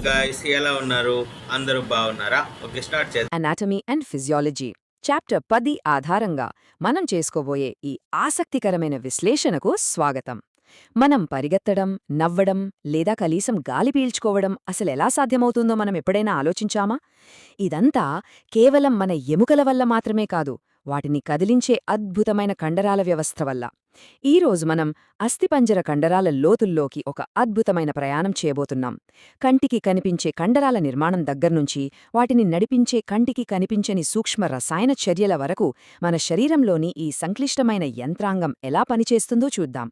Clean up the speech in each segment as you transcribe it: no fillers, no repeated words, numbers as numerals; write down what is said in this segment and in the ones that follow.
Guys, ఎలా ఉన్నారు? అందరూ బాగున్నారా? ఓకే, స్టార్ట్ చేద్దాం. అనాటమీ అండ్ ఫిజియాలజీ చాప్టర్ 10 ఆధారంగా మనం చేసుకోబోయే ఈ ఆసక్తికరమైన విశ్లేషణకు స్వాగతం. మనం పరిగెత్తడం, నవ్వడం లేదా కనీసం గాలి పీల్చుకోవడం అసలెలా సాధ్యమవుతుందో మనం ఎప్పుడైనా ఆలోచించామా? ఇదంతా కేవలం మన ఎముకల వల్ల మాత్రమే కాదు, వాటిని కదిలించే అద్భుతమైన కండరాల వ్యవస్థ వల్ల. ఈరోజు మనం అస్థిపంజర కండరాల లోతుల్లోకి ఒక అద్భుతమైన ప్రయాణం చేయబోతున్నాం. కంటికి కనిపించే కండరాల నిర్మాణం దగ్గర్నుంచి వాటిని నడిపించే కంటికి కనిపించని సూక్ష్మ రసాయన చర్యల వరకు మన శరీరంలోని ఈ సంక్లిష్టమైన యంత్రాంగం ఎలా పనిచేస్తుందో చూద్దాం.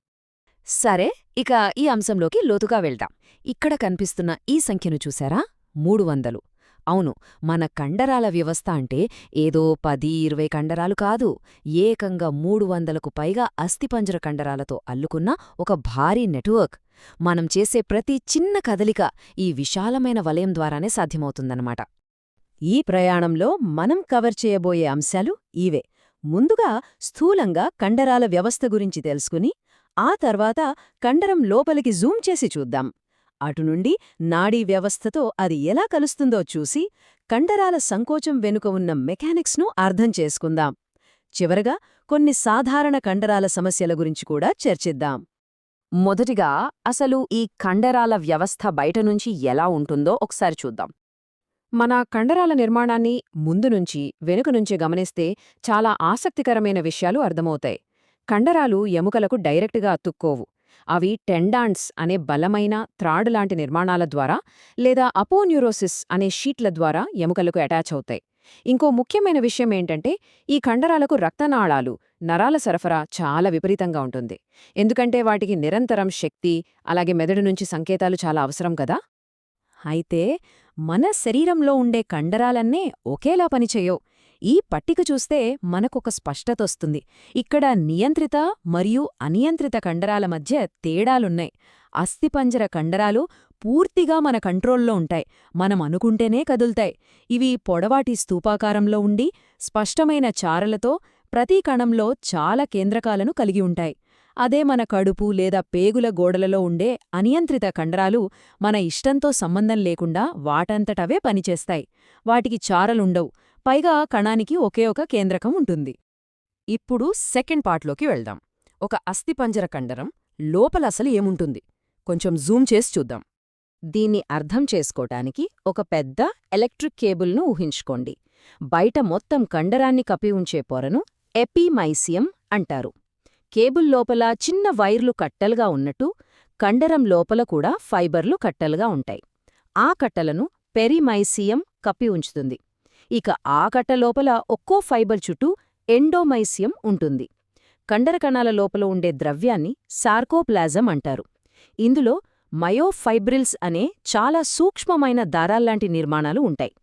సరే, ఇక ఈ అంశంలోకి లోతుగా వెళ్దాం. ఇక్కడ కనిపిస్తున్న ఈ సంఖ్యను చూశారా? 300. అవును, మన కండరాల వ్యవస్థ అంటే ఏదో 10-20 కండరాలు కాదు, ఏకంగా 300కు పైగా అస్థిపంజర కండరాలతో అల్లుకున్న ఒక భారీ నెట్వర్క్. మనం చేసే ప్రతి చిన్న కదలిక ఈ విశాలమైన వలయం ద్వారానే సాధ్యమవుతుందన్నమాట. ఈ ప్రయాణంలో మనం కవర్ చేయబోయే అంశాలు ఇవే. ముందుగా స్థూలంగా కండరాల వ్యవస్థ గురించి తెలుసుకుని, ఆ తర్వాత కండరం లోపలికి జూమ్ చేసి చూద్దాం. అటునుండి నాడీ వ్యవస్థతో అది ఎలా కలుస్తుందో చూసి, కండరాల సంకోచం వెనుక ఉన్న మెకానిక్స్ను అర్థం చేసుకుందాం. చివరగా కొన్ని సాధారణ కండరాల సమస్యల గురించి కూడా చర్చిద్దాం. మొదటిగా అసలు ఈ కండరాల వ్యవస్థ బయటనుంచి ఎలా ఉంటుందో ఒకసారి చూద్దాం. మన కండరాల నిర్మాణాన్ని ముందునుంచి వెనుకనుంచి గమనిస్తే చాలా ఆసక్తికరమైన విషయాలు అర్థమవుతాయి. కండరాలు ఎముకలకు డైరెక్టుగా అతుక్కోవు. అవి టెండాన్స్ అనే బలమైన త్రాడులాంటి నిర్మాణాల ద్వారా లేదా అపోన్యూరోసిస్ అనే షీట్ల ద్వారా ఎముకలకు అటాచ్ అవుతాయి. ఇంకో ముఖ్యమైన విషయం ఏంటంటే, ఈ కండరాలకు రక్తనాళాలు, నరాల సరఫరా చాలా విపరీతంగా ఉంటుంది. ఎందుకంటే వాటికి నిరంతరం శక్తి, అలాగే మెదడు నుంచి సంకేతాలు చాలా అవసరం కదా. అయితే మన శరీరంలో ఉండే కండరాలన్నే ఒకేలా పనిచేయవు. ఈ పట్టిక చూస్తే మనకొక స్పష్టతొస్తుంది. ఇక్కడ నియంత్రిత మరియు అనియంత్రిత కండరాల మధ్య తేడాలున్నాయి. అస్థిపంజర కండరాలు పూర్తిగా మన కంట్రోల్లో ఉంటాయి, మనం అనుకుంటేనే కదుల్తాయి. ఇవి పొడవాటి స్తూపాకారంలో ఉండి స్పష్టమైన చారలతో ప్రతి కణంలో చాలా కేంద్రకాలను కలిగి ఉంటాయి. అదే మన కడుపు లేదా పేగుల గోడలలో ఉండే అనియంత్రిత కండరాలు మన ఇష్టంతో సంబంధం లేకుండా వాటంతటవే పనిచేస్తాయి. వాటికి చారలుండవు, పైగా కణానికి ఒకే ఒక కేంద్రకం ఉంటుంది. ఇప్పుడు సెకండ్ పార్ట్లోకి వెళ్దాం. ఒక అస్థిపంజర కండరం లోపల అసలు ఏముంటుంది కొంచెం జూమ్ చేసి చూద్దాం. దీన్ని అర్థం చేసుకోటానికి ఒక పెద్ద ఎలక్ట్రిక్ కేబుల్ను ఊహించుకోండి. బయట మొత్తం కండరాన్ని కప్పి ఉంచే పొరను ఎపిమైసియం అంటారు. కేబుల్ లోపల చిన్న వైర్లు కట్టలుగా ఉన్నట్టు కండరం లోపల కూడా ఫైబర్లు కట్టలుగా ఉంటాయి. ఆ కట్టలను పెరిమైసియం కప్పి ఉంచుతుంది. ఇక ఆ కట్ట లోపల ఒక్కో ఫైబర్ చుట్టూ ఎండోమైసియం ఉంటుంది. కండర కణాల లోపల ఉండే ద్రవ్యాన్ని సార్కోప్లాజం అంటారు. ఇందులో మయోఫైబ్రిల్స్ అనే చాలా సూక్ష్మమైన దారాల్లాంటి నిర్మాణాలు ఉంటాయి.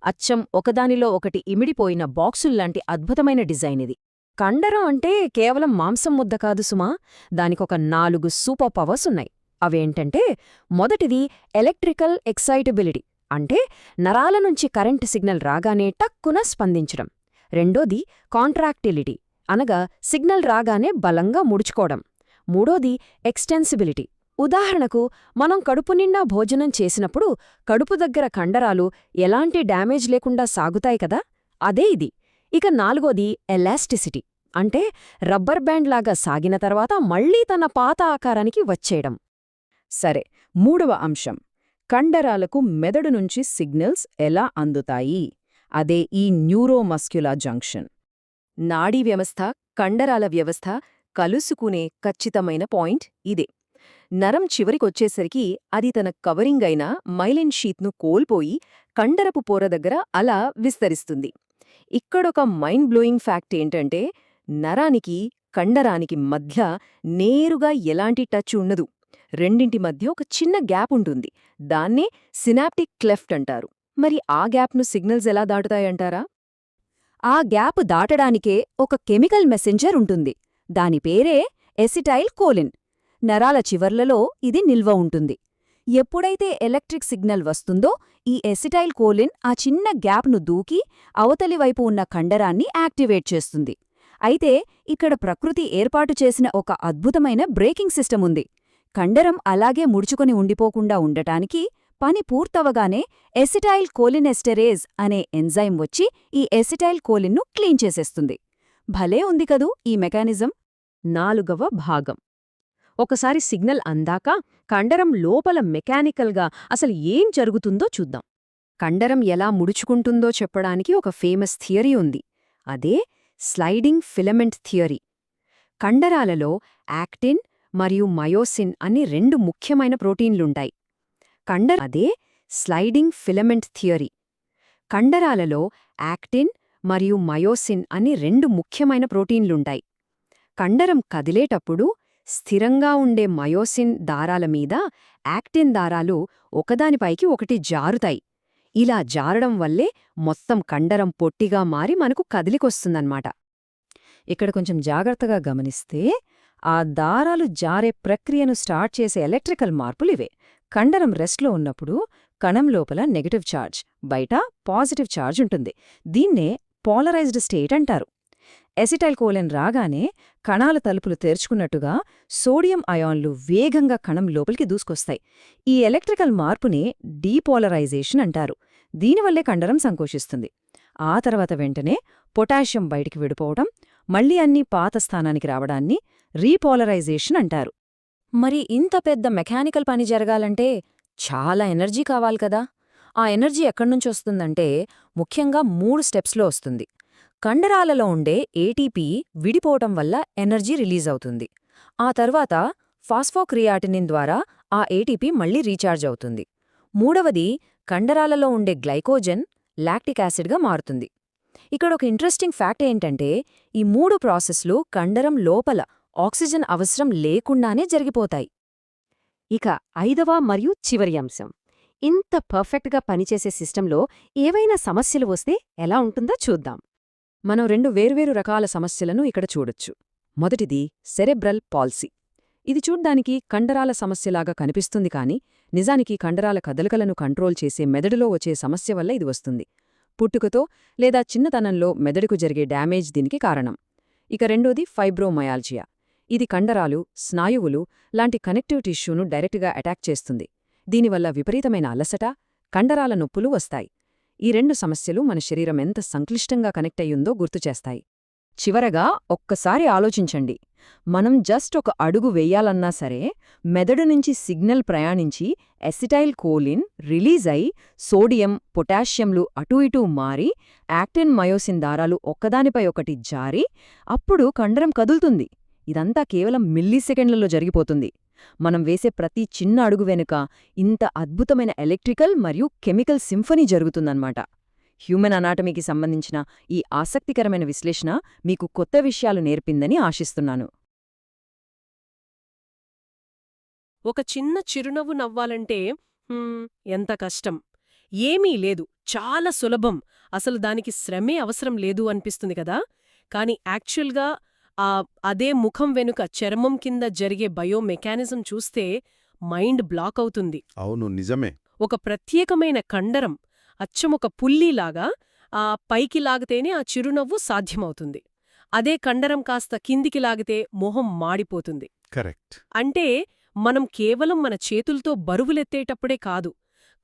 అచ్చం ఒకదానిలో ఒకటి ఇమిడిపోయిన బాక్సుల్లాంటి అద్భుతమైన డిజైన్ ఇది. కండరం అంటే కేవలం మాంసం ముద్ద కాదు సుమా, దానికొక 4 సూపర్ పవర్స్ ఉన్నాయి. అవేంటంటే, మొదటిది ఎలక్ట్రికల్ ఎక్సైటబిలిటీ, అంటే నరాల నుంచి కరెంటు సిగ్నల్ రాగానే టక్కున స్పందించడం. రెండోది కాంట్రాక్టిలిటీ, అనగా సిగ్నల్ రాగానే బలంగా ముడుచుకోవడం. మూడోది ఎక్స్టెన్సిబిలిటీ, ఉదాహరణకు మనం కడుపు నిండా భోజనం చేసినప్పుడు కడుపు దగ్గర కండరాలు ఎలాంటి డ్యామేజ్ లేకుండా సాగుతాయి కదా, అదే ఇది. ఇక నాలుగోది ఎలాస్టిసిటీ, అంటే రబ్బర్ బ్యాండ్ లాగా సాగిన తర్వాత మళ్లీ తన పాత ఆకారానికి వచ్చేయడం. సరే, మూడవ అంశం, కండరాలకు మెదడు నుంచి సిగ్నల్స్ ఎలా అందుతాయి. అదే ఈ న్యూరోమస్క్యులర్ జంక్షన్. నాడీ వ్యవస్థ, కండరాల వ్యవస్థ కలుసుకునే ఖచ్చితమైన పాయింట్ ఇదే. నరం చివరికొచ్చేసరికి అది తన కవరింగ్ అయిన మైలిన్ షీత్ను కోల్పోయి కండరపు పొర దగ్గర అలా విస్తరిస్తుంది. ఇక్కడొక మైండ్ బ్లోయింగ్ ఫ్యాక్ట్ ఏంటంటే, నరానికి కండరానికి మధ్య నేరుగా ఎలాంటి టచ్ ఉండదు. రెండింటి మధ్య ఒక చిన్న గ్యాప్ ఉంటుంది. దాన్నే సినాప్టిక్ క్లెఫ్ట్ అంటారు. మరి ఆ గ్యాప్ను సిగ్నల్స్ ఎలా దాటుతాయంటారా? ఆ గ్యాప్ దాటడానికే ఒక కెమికల్ మెసెంజర్ ఉంటుంది. దాని పేరే ఎసిటైల్ కోలిన్. నరాల చివర్లలో ఇది నిల్వ ఉంటుంది. ఎప్పుడైతే ఎలక్ట్రిక్ సిగ్నల్ వస్తుందో ఈ ఎసిటైల్ కోలిన్ ఆ చిన్న గ్యాప్ను దూకి అవతలివైపు ఉన్న కండరాన్ని యాక్టివేట్ చేస్తుంది. అయితే ఇక్కడ ప్రకృతి ఏర్పాటు చేసిన ఒక అద్భుతమైన బ్రేకింగ్ సిస్టమ్ ఉంది. కండరం అలాగే ముడుచుకొని ఉండిపోకుండా ఉండటానికి పని పూర్తవగానే ఎసిటైల్ కోలినెస్టరేజ్ అనే ఎంజైమ్ వచ్చి ఈ ఎసిటైల్ కోలిన్ను క్లీన్ చేసేస్తుంది. భలే ఉంది కదూ ఈ మెకానిజం. 4వ భాగం. ఒకసారి సిగ్నల్ అందాక కండరం లోపల మెకానికల్గా అసలు ఏం జరుగుతుందో చూద్దాం. కండరం ఎలా ముడుచుకుంటుందో చెప్పడానికి ఒక ఫేమస్ థియరీ ఉంది. అదే స్లైడింగ్ ఫిలమెంట్ థియరీ. కండరాలలో యాక్టిన్ మరియు మయోసిన్ అని 2 ముఖ్యమైన ప్రోటీన్లుంటాయి. అదే స్లైడింగ్ ఫిలమెంట్ థియరీ. కండరాలలో యాక్టిన్ మరియు మయోసిన్ అని 2 ముఖ్యమైన ప్రోటీన్లుంటాయి. కండరం కదిలేటప్పుడు స్థిరంగా ఉండే మయోసిన్ దారాల మీద యాక్టిన్ దారాలు ఒకదానిపైకి ఒకటి జారుతాయి. ఇలా జారడం వల్లే మొత్తం కండరం పొట్టిగా మారి మనకు కదిలికొస్తుందన్నమాట. ఇక్కడ కొంచెం జాగ్రత్తగా గమనిస్తే ఆ దారాలు జారే ప్రక్రియను స్టార్ట్ చేసే ఎలక్ట్రికల్ మార్పులివే. కండరం రెస్ట్లో ఉన్నప్పుడు కణం లోపల నెగటివ్ ఛార్జ్, బయట పాజిటివ్ ఛార్జ్ ఉంటుంది. దీన్నే పోలరైజ్డ్ స్టేట్ అంటారు. ఎసిటైల్ కోలిన్ రాగానే కణాల తలుపులు తెరుచుకున్నట్టుగా సోడియం అయాన్లు వేగంగా కణం లోపలికి దూసుకొస్తాయి. ఈ ఎలక్ట్రికల్ మార్పుని డీపోలరైజేషన్ అంటారు. దీనివల్లే కండరం సంకోచిస్తుంది. ఆ తర్వాత వెంటనే పొటాషియం బయటికి విడిపోవడం, మళ్లీ అన్నీ పాత స్థానానికి రావడాన్ని రీపోలరైజేషన్ అంటారు. మరి ఇంత పెద్ద మెకానికల్ పని జరగాలంటే చాలా ఎనర్జీ కావాలి కదా. ఆ ఎనర్జీ ఎక్కడ్నుంచొస్తుందంటే ముఖ్యంగా 3 స్టెప్స్లో వస్తుంది. కండరాలలో ఉండే ఏటీపీ విడిపోవటం వల్ల ఎనర్జీ రిలీజ్ అవుతుంది. ఆ తర్వాత ఫాస్ఫోక్రియాటినిన్ ద్వారా ఆ ఏటీపీ మళ్లీ రీఛార్జ్ అవుతుంది. మూడవది కండరాలలో ఉండే గ్లైకోజన్ లాక్టిక్ యాసిడ్గా మారుతుంది. ఇక్కడ ఒక ఇంట్రెస్టింగ్ ఫ్యాక్ట్ ఏంటంటే ఈ 3 ప్రాసెస్లు కండరం లోపల ఆక్సిజన్ అవసరం లేకుండానే జరిగిపోతాయి. ఇక 5వ మరియు చివరి అంశం. ఇంత పర్ఫెక్ట్గా పనిచేసే సిస్టంలో ఏవైనా సమస్యలు వస్తే ఎలా ఉంటుందో చూద్దాం. మనం 2 వేర్వేరు రకాల సమస్యలను ఇక్కడ చూడొచ్చు. మొదటిది సెరెబ్రల్ పాల్సీ. ఇది చూడ్డానికి కండరాల సమస్యలాగా కనిపిస్తుంది కానీ నిజానికి కండరాల కదలికలను కంట్రోల్ చేసే మెదడులో వచ్చే సమస్య వల్ల ఇది వస్తుంది. పుట్టుకతో లేదా చిన్నతనంలో మెదడుకు జరిగే డ్యామేజ్ దీనికి కారణం. ఇక రెండోది ఫైబ్రోమయాల్జియా. ఇది కండరాలు, స్నాయువులు లాంటి కనెక్టివ్ టిష్యూను డైరెక్ట్గా అటాక్ చేస్తుంది. దీనివల్ల విపరీతమైన అలసట, కండరాల నొప్పులు వస్తాయి. ఈ 2 సమస్యలు మన శరీరం ఎంత సంక్లిష్టంగా కనెక్ట్ అయ్యుందో గుర్తుచేస్తాయి. చివరగా ఒక్కసారి ఆలోచించండి. మనం జస్ట్ ఒక అడుగు వెయ్యాలన్నా సరే మెదడు నుంచి సిగ్నల్ ప్రయాణించి ఎసిటైల్ కోలిన్ రిలీజ్ అయి సోడియం, పొటాషియంలు అటూ ఇటూ మారి యాక్టిన్ మయోసిన్ దారాలు ఒక్కదానిపై ఒకటి జారి అప్పుడు కండరం కదులుతుంది. ఇదంతా కేవలం మిల్లీసెకండ్లలో జరిగిపోతుంది. మనం వేసే ప్రతి చిన్న అడుగు వెనుక ఇంత అద్భుతమైన ఎలక్ట్రికల్ మరియు కెమికల్ సింఫనీ జరుగుతుందన్నమాట. హ్యూమన్ అనాటమీకి సంబంధించిన ఈ ఆసక్తికరమైన విశ్లేషణ మీకు కొత్త విషయాలు నేర్పిందని ఆశిస్తున్నాను. ఒక చిన్న చిరునవ్వు నవ్వాలంటే ఎంత కష్టం. ఏమీ లేదు, చాలా సులభం, అసలు దానికి శ్రమే అవసరం లేదు అనిపిస్తుంది కదా. కాని యాక్చువల్గా అదే ముఖం వెనుక చర్మం కింద జరిగే బయోమెకానిజం చూస్తే మైండ్ బ్లాక్ అవుతుంది. అవును, నిజమే. ఒక ప్రత్యేకమైన కండరం అచ్చమొక పుల్లీలాగా పైకి లాగితేనే ఆ చిరునవ్వు సాధ్యమవుతుంది. అదే కండరం కాస్త కిందికి లాగితే మొహం మాడిపోతుంది. కరెక్ట్. అంటే మనం కేవలం మన చేతులతో బరువులెత్తేటప్పుడే కాదు,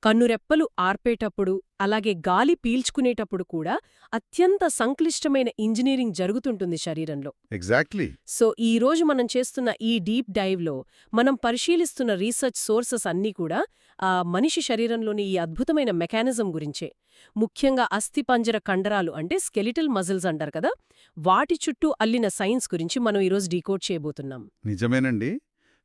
కన్నురెప్పలు ఆర్పేటప్పుడు, అలాగే గాలి పీల్చుకునేటప్పుడు కూడా అత్యంత సంక్లిష్టమైన ఇంజనీరింగ్ జరుగుతుంటుంది శరీరంలో. ఎగ్జాక్ట్లీ. సో ఈరోజు మనం చేస్తున్న ఈ డీప్ డైవ్లో మనం పరిశీలిస్తున్న రీసెర్చ్ సోర్సెస్ అన్నీ కూడా మనిషి శరీరంలోని ఈ అద్భుతమైన మెకానిజం గురించే. ముఖ్యంగా అస్థిపంజర కండరాలు అంటే స్కెలిటల్ మజిల్స్ అంటారు కదా, వాటి చుట్టూ అల్లిన సైన్స్ గురించి మనం ఈరోజు డీకోడ్ చేయబోతున్నాం. నిజమేనండి.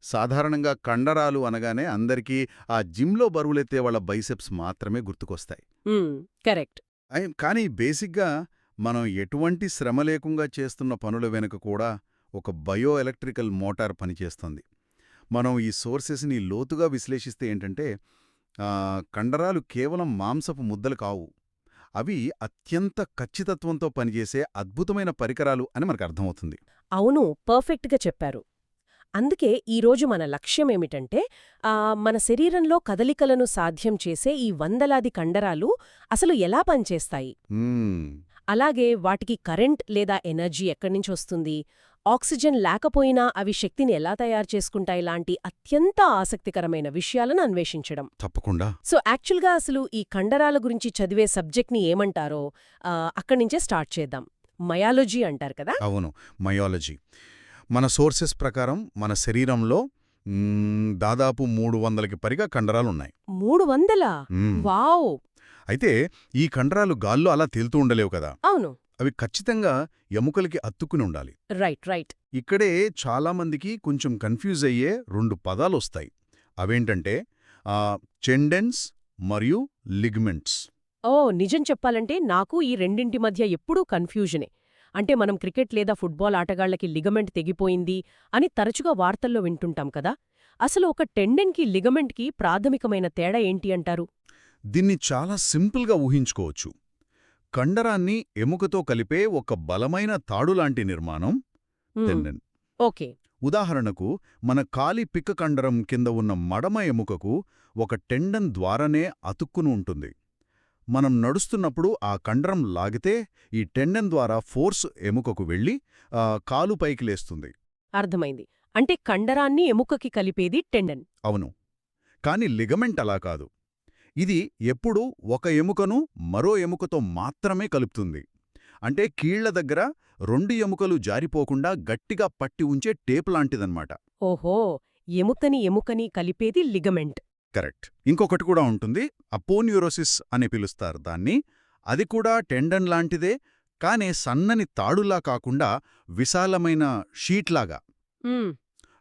సాధారణంగా కండరాలు అనగానే అందరికీ ఆ జిమ్లో బరువులెత్తే వాళ్ళ బైసెప్స్ మాత్రమే గుర్తుకొస్తాయి. కరెక్ట్. కానీ బేసిక్గా మనం ఎటువంటి శ్రమ లేకుండా చేస్తున్న పనుల వెనుక కూడా ఒక బయో ఎలక్ట్రికల్ మోటార్ పనిచేస్తుంది. మనం ఈ సోర్సెస్ని లోతుగా విశ్లేషిస్తే ఏంటంటే కండరాలు కేవలం మాంసపు ముద్దలు కావు, అవి అత్యంత ఖచ్చితత్వంతో పనిచేసే అద్భుతమైన పరికరాలు అని మనకు అర్థమవుతుంది. అవును, పర్ఫెక్ట్గా చెప్పారు. అందుకే ఈరోజు మన లక్ష్యమేమిటంటే మన శరీరంలో కదలికలను సాధ్యం చేసే ఈ వందలాది కండరాలు అసలు ఎలా పనిచేస్తాయి, అలాగే వాటికి కరెంట్ లేదా ఎనర్జీ ఎక్కడ్నించి వస్తుంది, ఆక్సిజన్ లేకపోయినా అవి శక్తిని ఎలా తయారు చేసుకుంటాయి లాంటి అత్యంత ఆసక్తికరమైన విషయాలను అన్వేషించడం. తప్పకుండా. సో యాక్చువల్గా అసలు ఈ కండరాల గురించి చదివే సబ్జెక్ట్ని ఏమంటారో అక్కడ్నించే స్టార్ట్ చేద్దాం. మయాలజీ అంటారు కదా. అవును, మయాలజీ. మన సోర్సెస్ ప్రకారం మన శరీరంలో దాదాపు 300కి పైగా కండరాలున్నాయి. 300? వావ్! అయితే ఈ కండరాలు గాల్లో అలా తేలుతూ ఉండలేవు కదా. అవును. అవి ఖచ్చితంగా ఎముకలకి అత్తుకుని ఉండాలి. రైట్. ఇక్కడే చాలామందికి కొంచెం కన్ఫ్యూజ్ అయ్యే 2 పదాలొస్తాయి. అవేంటంటే టెండన్స్ మరియు లిగ్మెంట్స్. నిజం చెప్పాలంటే నాకు ఈ రెండింటి మధ్య ఎప్పుడూ కన్ఫ్యూజనే. అంటే మనం క్రికెట్ లేదా ఫుట్బాల్ ఆటగాళ్లకి లిగమెంట్ తెగిపోయింది అని తరచుగా వార్తల్లో వింటుంటాం కదా. అసలు ఒక టెండెన్కి లిగమెంట్కి ప్రాథమికమైన తేడా ఏంటి అంటారు? దీన్ని చాలా సింపుల్గా ఊహించుకోవచ్చు. కండరాన్ని ఎముకతో కలిపే ఒక బలమైన తాడులాంటి నిర్మాణం టెండన్. ఓకే. ఉదాహరణకు మన కాలి పిక్క కండరం కింద ఉన్న మడమ ఎముకకు ఒక టెండన్ ద్వారానే అతుక్కుని ఉంటుంది. మనం నడుస్తున్నప్పుడు ఆ కండరం లాగితే ఈ టెండన్ ద్వారా ఫోర్స్ ఎముకకు వెళ్ళి కాలు పైకి లేస్తుంది. అర్థమైంది. అంటే కండరాన్ని ఎముకకి కలిపేది టెండన్. అవును. కాని లిగమెంట్ అలా కాదు. ఇది ఎప్పుడూ ఒక ఎముకను మరో ఎముకతో మాత్రమే కలుపుతుంది. అంటే కీళ్ల దగ్గర 2 ఎముకలు జారిపోకుండా గట్టిగా పట్టి ఉంచే టేప్ లాంటిదన్నమాట. ఓహో, ఎముకని కలిపేది లిగమెంట్. కరెక్ట్. ఇంకొకటి కూడా ఉంటుంది, అపోన్యూరోసిస్ అని పిలుస్తారు దాన్ని. అది కూడా టెండన్ లాంటిదే, కానీ సన్నని తాడులా కాకుండా విశాలమైన షీట్లాగా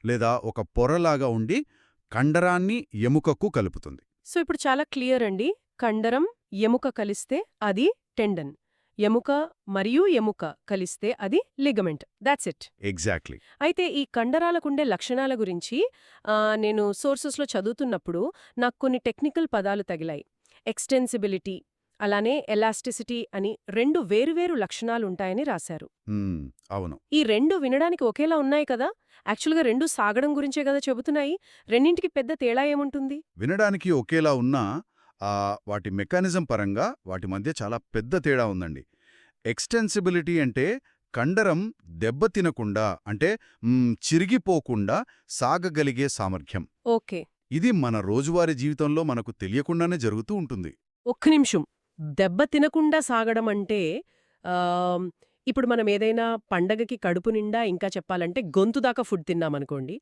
లేదా ఒక పొరలాగా ఉండి కండరాన్ని ఎముకకు కలుపుతుంది. సో ఇప్పుడు చాలా క్లియర్ అండి. కండరం ఎముక కలిస్తే అది టెండన్, ఎముక మరియు ఎముక కలిస్తే అది లిగమెంట్. That's it. ఎగ్జాక్ట్లీ. అయితే ఈ కండరాలకుండే లక్షణాల గురించి నేను సోర్సెస్లో చదువుతున్నప్పుడు నాకు కొన్ని టెక్నికల్ పదాలు తగిలాయి. ఎక్స్టెన్సిబిలిటీ, అలానే ఎలాస్టిసిటీ అని 2 వేరువేరు లక్షణాలుంటాయని రాశారు. అవును. ఈ 2 వినడానికి ఒకేలా ఉన్నాయి కదా. యాక్చువల్గా 2 సాగడం గురించే కదా చెబుతున్నాయి. రెండింటికి పెద్ద తేడా ఏముంటుంది? వినడానికి ఒకేలా ఉన్నా వాటి మెకానిజం పరంగా వాటి మధ్య చాలా పెద్ద తేడా ఉందండి. ఎక్స్టెన్సిబిలిటీ అంటే కండరం దెబ్బతినకుండా, అంటే చిరిగిపోకుండా సాగగలిగే సామర్థ్యం. ఓకే. ఇది మన రోజువారీ జీవితంలో మనకు తెలియకుండానే జరుగుతూ ఉంటుంది. ఒక్క నిమిషం. దెబ్బ తినకుండా సాగడం అంటే ఇప్పుడు మనం ఏదైనా పండగకి కడుపు నిండా, ఇంకా చెప్పాలంటే గొంతు దాకా ఫుడ్ తిన్నామనుకోండి,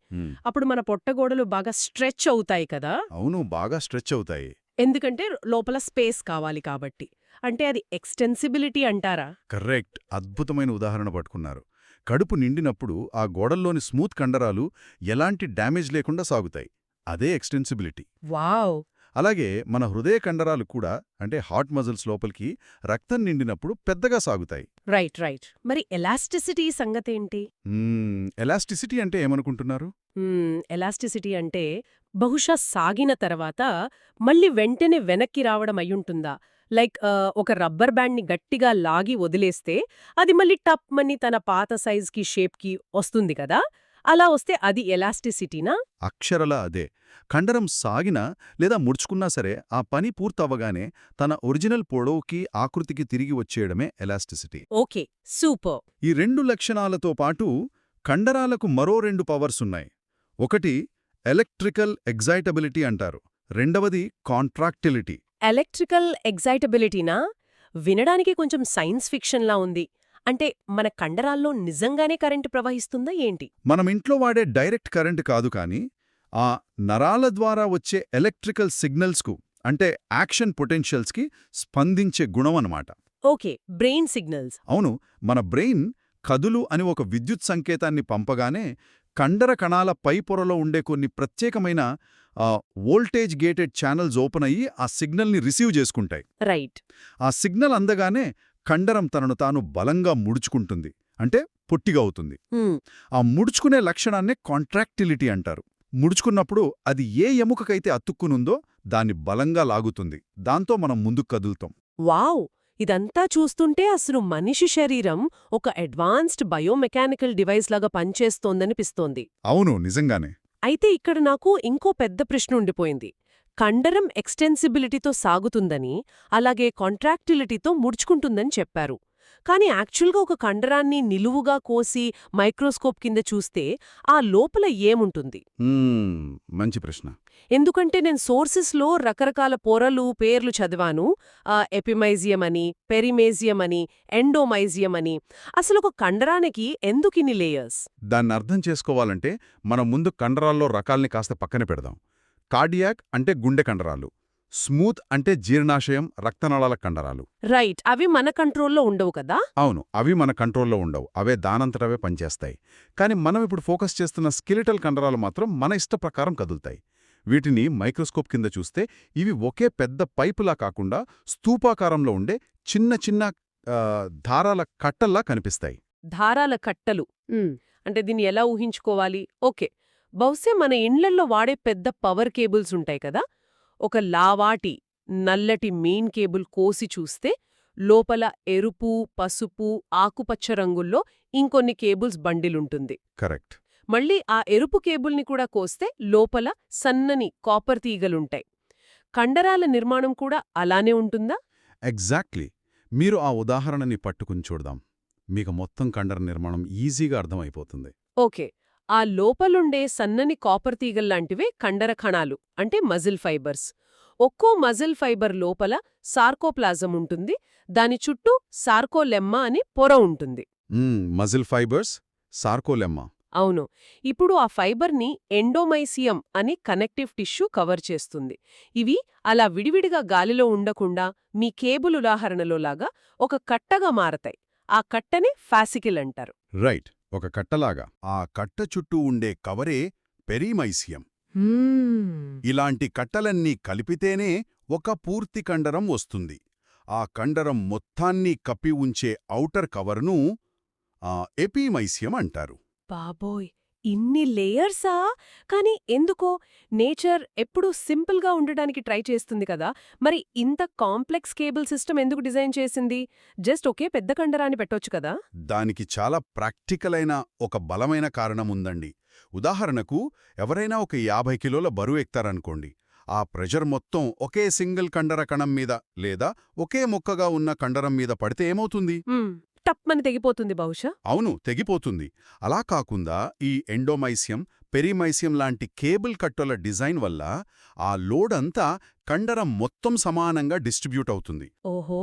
అప్పుడు మన పొట్టగోడలు బాగా స్ట్రెచ్ అవుతాయి కదా. అవును, బాగా స్ట్రెచ్ అవుతాయి. ఎందుకంటే లోపల స్పేస్ కావాలి కాబట్టి. అంటే అది ఎక్స్టెన్సిబిలిటీ అంటారా? కరెక్ట్. అద్భుతమైన ఉదాహరణ పట్టుకున్నారు. కడుపు నిండినప్పుడు ఆ గోడల్లోని స్మూత్ కండరాలు ఎలాంటి డ్యామేజ్ లేకుండా సాగుతాయి. అదే ఎక్స్టెన్సిబిలిటీ. వావ్! అలాగే మన హృదయ కండరాలు కూడా, అంటే హార్ట్ మజిల్స్ లోపలికి రక్తం నిండినప్పుడు పెద్దగా సాగుతాయి. రైట్. మరి ఎలాస్టిసిటీ సంగతేంటి? ఎలాస్టిసిటీ అంటే ఏమనుకుంటున్నారు? ఎలాస్టిసిటీ అంటే బహుశా సాగిన తర్వాత మళ్ళీ వెంటనే వెనక్కి రావడం అయ్యుంటుందా? లైక్ ఒక రబ్బర్ బ్యాండ్ని గట్టిగా లాగి వదిలేస్తే అది మళ్ళీ టప్మని తన పాత సైజ్కి షేప్కి వస్తుంది కదా. అలా వస్తే అది ఎలాస్టిసిటీనా? అక్షరలా అదే. కండరం సాగినా లేదా ముడుచుకున్నా సరే ఆ పని పూర్తవగానే తన ఒరిజినల్ పొడవుకి, ఆకృతికి తిరిగి వచ్చేయడమే ఎలాస్టిసిటీ. Okay, super. ఈ 2 లక్షణాలతో పాటు కండరాలకు మరో 2 పవర్స్ ఉన్నాయి. ఒకటి ఎలక్ట్రికల్ ఎగ్జైటబిలిటీ అంటారు, రెండవది కాంట్రాక్టిలిటీ. ఎలక్ట్రికల్ ఎగ్జైటబిలిటీనా? వినడానికి కొంచెం సైన్స్ ఫిక్షన్లా ఉంది. అంటే మన కండరాల్లో నిజంగానే కరెంటు ప్రవహిస్తుందా ఏంటి? మనం ఇంట్లో వాడే డైరెక్ట్ కరెంటు కాదు, కానీ ఆ నరాల ద్వారా వచ్చే ఎలక్ట్రికల్ సిగ్నల్స్కు, అంటే యాక్షన్ పొటెన్షియల్స్కి స్పందించే గుణం అన్నమాట. Okay, brain signals. అవును. మన బ్రెయిన్ కదులు అని ఒక విద్యుత్ సంకేతాన్ని పంపగానే కండర కణాల పై పొరలో ఉండే కొన్ని ప్రత్యేకమైన వోల్టేజ్ గేటెడ్ ఛానల్స్ ఓపెన్ అయ్యి ఆ సిగ్నల్ని రిసీవ్ చేసుకుంటాయి. రైట్. ఆ సిగ్నల్ అందగానే కండరం తనను తాను బలంగా ముడుచుకుంటుంది, అంటే పొట్టిగా అవుతుంది. ఆ ముడుచుకునే లక్షణాన్నే కాంట్రాక్టిలిటీ అంటారు. ముడుచుకున్నప్పుడు అది ఏ ఎముకకైతే అతుక్కునుందో దాన్ని బలంగా లాగుతుంది. దాంతో మనం ముందుకు కదులుతాం. వావ్! ఇదంతా చూస్తుంటే అసలు మనిషి శరీరం ఒక అడ్వాన్స్డ్ బయోమెకానికల్ డివైస్ లాగా పనిచేస్తోందనిపిస్తోంది. అవును, నిజంగానే. అయితే ఇక్కడ నాకు ఇంకో పెద్ద ప్రశ్న ఉండిపోయింది. కండరం ఎక్స్టెన్సిబిలిటీతో సాగుతుందని, అలాగే కాంట్రాక్టిలిటీతో ముడుచుకుంటుందని చెప్పారు. కానీ యాక్చువల్గా ఒక కండరాన్ని నిలువుగా కోసి మైక్రోస్కోప్ కింద చూస్తే ఆ లోపల ఏముంటుంది? మంచి ప్రశ్న. ఎందుకంటే నేను సోర్సెస్లో రకరకాల పొరలు పేర్లు చదివాను. ఎపిమైజియం అని, పెరిమేజియం అని, ఎండోమైజియం అని. అసలు ఒక కండరానికి ఎందుకిన్ని లేయర్స్? దాన్ని అర్థం చేసుకోవాలంటే మనం ముందు కండరాల్లో రకాల్ని కాస్త పక్కన పెడదాం. కార్డియాక్ అంటే గుండె కండరాలు, స్మూత్ అంటే జీర్ణాశయం, రక్తనాళాల కండరాలు. రైట్, అవి మన కంట్రోల్లో ఉండవు కదా? అవును, అవి మన కంట్రోల్లో ఉండవు, అవే దానంతటవే పనిచేస్తాయి. కానీ మనం ఇప్పుడు ఫోకస్ చేస్తున్న స్కెలిటల్ కండరాలు మాత్రం మన ఇష్ట ప్రకారం కదులుతాయి. వీటిని మైక్రోస్కోప్ కింద చూస్తే ఇవి ఒకే పెద్ద పైపులా కాకుండా స్తూపాకారంలో ఉండే చిన్న చిన్న దారాల కట్టల్లా కనిపిస్తాయి. దారాల కట్టలు. అంటే దీన్ని ఎలా ఊహించుకోవాలి? ఓకే, బహుశా మన ఇండ్లల్లో వాడే పెద్ద పవర్ కేబుల్స్ ఉంటాయి కదా, ఒక లావాటి నల్లటి మెయిన్ కేబుల్ కోసి చూస్తే లోపల ఎరుపు, పసుపు, ఆకుపచ్చ రంగుల్లో ఇంకొన్ని కేబుల్స్ బండిలుంటుంది. కరెక్ట్. మళ్ళీ ఆ ఎరుపు కేబుల్ని కూడా కోస్తే లోపల సన్నని కాపర్ తీగలుంటాయి. కండరాల నిర్మాణం కూడా అలానే ఉంటుందా? ఎగ్జాక్ట్లీ. మీరు ఆ ఉదాహరణని పట్టుకుని చూడదాం, మీకు మొత్తం కండర నిర్మాణం ఈజీగా అర్థమైపోతుంది. ఓకే, ఆ లోపలుండే సన్నని కాపర్ తీగల్లాంటివే కండర కణాలు, అంటే మజిల్ ఫైబర్స్. ఒక్కో మజిల్ ఫైబర్ లోపల సార్కోప్లాజం ఉంటుంది, దాని చుట్టూ సార్కోలెమ్మా అని పొర ఉంటుంది. Muscle fibres, sarcolemma. అవును. ఇప్పుడు ఆ ఫైబర్ని ఎండోమైసియం అని కనెక్టివ్ టిష్యూ కవర్ చేస్తుంది. ఇవి అలా విడివిడిగా గాలిలో ఉండకుండా మీ కేబుల్ ఉదాహరణలోలాగా ఒక కట్టగా మారతాయి. ఆ కట్టనే ఫాసికిల్ అంటారు. రైట్, ఒక కట్టలాగా. ఆ కట్ట చుట్టూ ఉండే కవరే పెరిమైసియం. ఇలాంటి కట్టలన్నీ కలిపితేనే ఒక పూర్తి కండరం వస్తుంది. ఆ కండరం మొత్తాన్ని కప్పి ఉంచే ఔటర్ కవర్ను ఎపిమైసియం అంటారు. బాబోయ్, ఇన్ని లేయర్సా? కానీ ఎందుకో నేచర్ ఎప్పుడూ సింపుల్గా ఉండడానికి ట్రై చేస్తుంది కదా, మరి ఇంత కాంప్లెక్స్ కేబుల్ సిస్టమ్ ఎందుకు డిజైన్ చేసింది? జస్ట్ ఒకే పెద్ద కండరాన్ని పెట్టొచ్చు కదా? దానికి చాలా ప్రాక్టికల్ అయిన ఒక బలమైన కారణముందండి. ఉదాహరణకు, ఎవరైనా ఒక 50 కిలోల బరువు ఎక్తారనుకోండి. ఆ ప్రెషర్ మొత్తం ఒకే సింగిల్ కండర కణం మీద లేదా ఒకే మొక్కగా ఉన్న కండరం మీద పడితే ఏమవుతుంది? టప్మని తెగిపోతుంది బహుశా. అవును, తెగిపోతుంది. అలా కాకుండా ఈ ఎండోమైసియం, పెరిమైసియం లాంటి కేబుల్ కట్టల డిజైన్ వల్ల ఆ లోడ్ అంతా కండరం మొత్తం సమానంగా డిస్ట్రిబ్యూట్ అవుతుంది. ఓహో,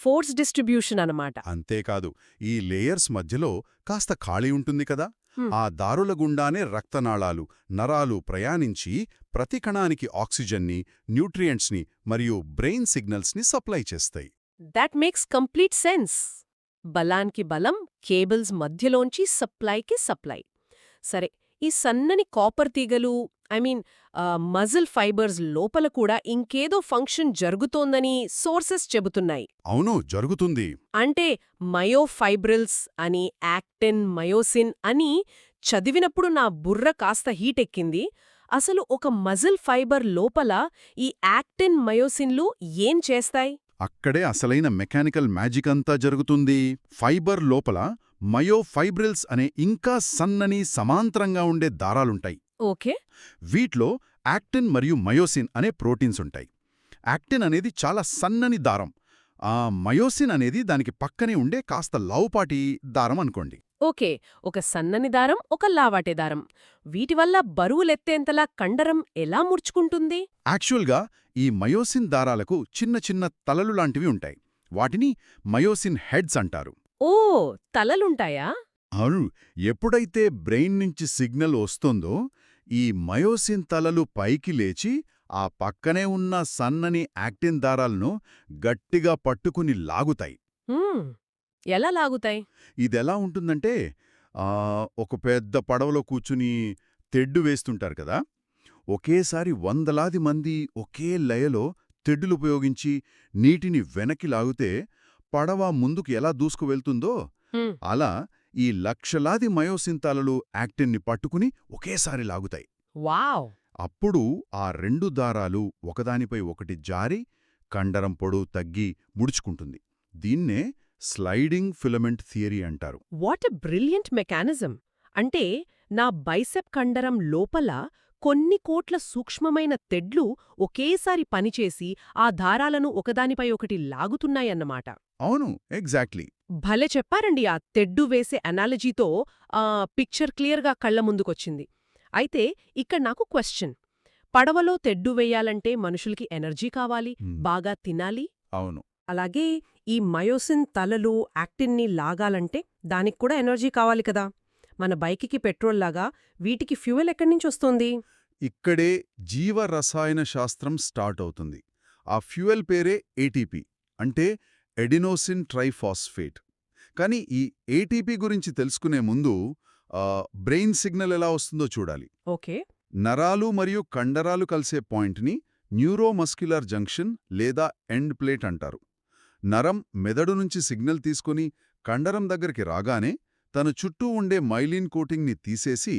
ఫోర్స్ డిస్ట్రిబ్యూషన్ అన్నమాట. అంతేకాదు, ఈ లేయర్స్ మధ్యలో కాస్త ఖాళీ ఉంటుంది కదా, ఆ దారుల గుండానే రక్తనాళాలు, నరాలు ప్రయాణించి ప్రతి కణానికి ఆక్సిజన్ని, న్యూట్రియంట్స్ని మరియు బ్రెయిన్ సిగ్నల్స్ని సప్లై చేస్తాయి. That makes complete sense. బలానికి బలం, కేబుల్స్ మధ్యలోంచి సప్లైకి సప్లై. సరే, ఈ సన్నని కాపర్ తీగలు, మజిల్ ఫైబర్స్ లోపల కూడా ఇంకేదో ఫంక్షన్ జరుగుతోందని సోర్సెస్ చెబుతున్నాయి. అవును, జరుగుతుంది. అంటే మయోఫైబ్రిల్స్ అని, యాక్టిన్, మయోసిన్ అని చదివినప్పుడు నా బుర్ర కాస్త హీటెక్కింది. అసలు ఒక మజిల్ ఫైబర్ లోపల ఈ యాక్టిన్, మయోసిన్లు ఏం చేస్తాయి? అక్కడే అసలైన మెకానికల్ మ్యాజిక్ అంతా జరుగుతుంది. ఫైబర్ లోపల మయోఫైబ్రిల్స్ అనే ఇంకా సన్నని సమాంతరంగా ఉండే దారాలుంటాయి. ఓకే. వీటిలో యాక్టిన్ మరియు మయోసిన్ అనే ప్రోటీన్స్ ఉంటాయి. యాక్టిన్ అనేది చాలా సన్నని దారం, ఆ మయోసిన్ అనేది దానికి పక్కనే ఉండే కాస్త లావుపాటి దారం అనుకోండి. ఓకే, ఒక సన్నని దారం, ఒక లావాటే దారం. వీటి వల్ల బరువులెత్తేంతలా కండరం ఎలా ముడుచుకుంటుంది? యాక్చువల్గా ఈ మయోసిన్ దారాలకు చిన్న చిన్న తలలు లాంటివి ఉంటాయి. వాటిని మయోసిన్ హెడ్స్ అంటారు. ఓ, తలలుంటాయా? అవును, ఎప్పుడైతే బ్రెయిన్ నుంచి సిగ్నల్ వస్తోందో ఈ మయోసిన్ తలలు పైకి లేచి ఆ పక్కనే ఉన్న సన్నని యాక్టిన్ దారాలను గట్టిగా పట్టుకుని లాగుతాయి. ఎలా లాగుతాయి? ఇదెలా ఉంటుందంటే, ఒక పెద్ద పడవలో కూర్చుని తెడ్డు వేస్తుంటారు కదా, ఒకేసారి వందలాది మంది ఒకే లయలో తెడ్డులుపయోగించి నీటిని వెనక్కి లాగితే పడవ ముందుకు ఎలా దూసుకువెళ్తుందో అలా ఈ లక్షలాది మయోసిన్ తలలు యాక్టిన్ని పట్టుకుని ఒకేసారి లాగుతాయి. వావ్! అప్పుడు ఆ రెండు దారాలు ఒకదానిపై ఒకటి జారి కండరం పొడవు తగ్గి ముడుచుకుంటుంది. దీన్నే స్లైడింగ్ ఫిలమెంట్ థియరీ అంటారు. What a brilliant mechanism! అంటే నా బైసెప్ కండరం లోపల కొన్ని కోట్ల సూక్ష్మమైన తెడ్లు ఒకేసారి పనిచేసి ఆ దారాలను ఒకదానిపై ఒకటి లాగుతున్నాయన్నమాట. అవును, ఎగ్జాక్ట్లీ. భలే చెప్పారండి. ఆ తెడ్డు వేసే అనాలజీతో పిక్చర్ క్లియర్గా కళ్ల ముందుకొచ్చింది. అయితే ఇక్కడ నాకు క్వశ్చన్. పడవలో తెడ్డు వేయాలంటే మనుషులకి ఎనర్జీ కావాలి, బాగా తినాలి. అవును. అలాగే ఈ మయోసిన్ తలలు యాక్టిన్ని లాగాలంటే దానికి కూడా ఎనర్జీ కావాలి కదా. మన బైకికి పెట్రోల్లాగా వీటికి ఫ్యూయల్ ఎక్కడ్నించొస్తోంది? ఇక్కడే జీవరసాయన శాస్త్రం స్టార్ట్ అవుతుంది. ఆ ఫ్యూయల్ పేరే ఏటీపీ, అంటే ఎడినోసిన్ ట్రైఫాస్ఫేట్. కానీ ఈ ఏటీపీ గురించి తెలుసుకునే ముందు బ్రెయిన్ సిగ్నల్ ఎలా వస్తుందో చూడాలి. ఓకే. నరాలు మరియు కండరాలు కలిసే పాయింట్ని న్యూరోమస్క్యులర్ జంక్షన్ లేదా ఎండ్ ప్లేట్ అంటారు. నరం మెదడు నుంచి సిగ్నల్ తీసుకుని కండరం దగ్గరికి రాగానే తన చుట్టూ ఉండే మైలిన్ కోటింగ్ని తీసేసి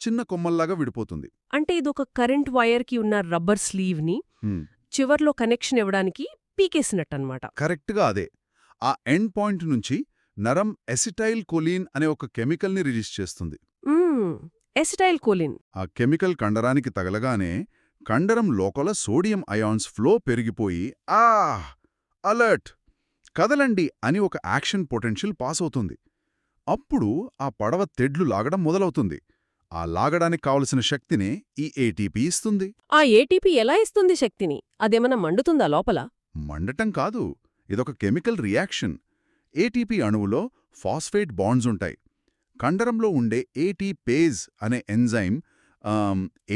చిన్న కొమ్మల్లాగా విడిపోతుంది. అంటే ఇదొక కరెంట్ వైర్కి ఉన్న రబ్బర్ స్లీవ్ని చివర్లో కనెక్షన్ ఇవ్వడానికి పీకేసినట్టన్నమాట. కరెక్ట్గా అదే. ఆ ఎండ్ పాయింట్ నుంచి నరం ఎసిటైల్ కొలీన్ అనే ఒక కెమికల్ని రిలీజ్ చేస్తుంది. Acetyl choline. ఆ కెమికల్ కండరానికి తగలగానే కండరం లోపల సోడియం అయాన్స్ ఫ్లో పెరిగిపోయి అలర్ట్, కదలండి అని ఒక యాక్షన్ పొటెన్షియల్ పాస్ అవుతుంది. అప్పుడు ఆ పడవ తెడ్లు లాగడం మొదలవుతుంది. ఆ లాగడానికి కావలసిన శక్తినే ఈ ఏటీపీ ఇస్తుంది. ఆ ఏటీపీ ఎలా ఇస్తుంది శక్తిని? అదేమన్నా మండుతుందా లోపల? మండటం కాదు, ఇదొక కెమికల్ రియాక్షన్. ఏటీపీ అణువులో ఫాస్ఫేట్ బాండ్స్ ఉంటాయి. కండరంలో ఉండే ఏటీపేజ్ అనే ఎంజైమ్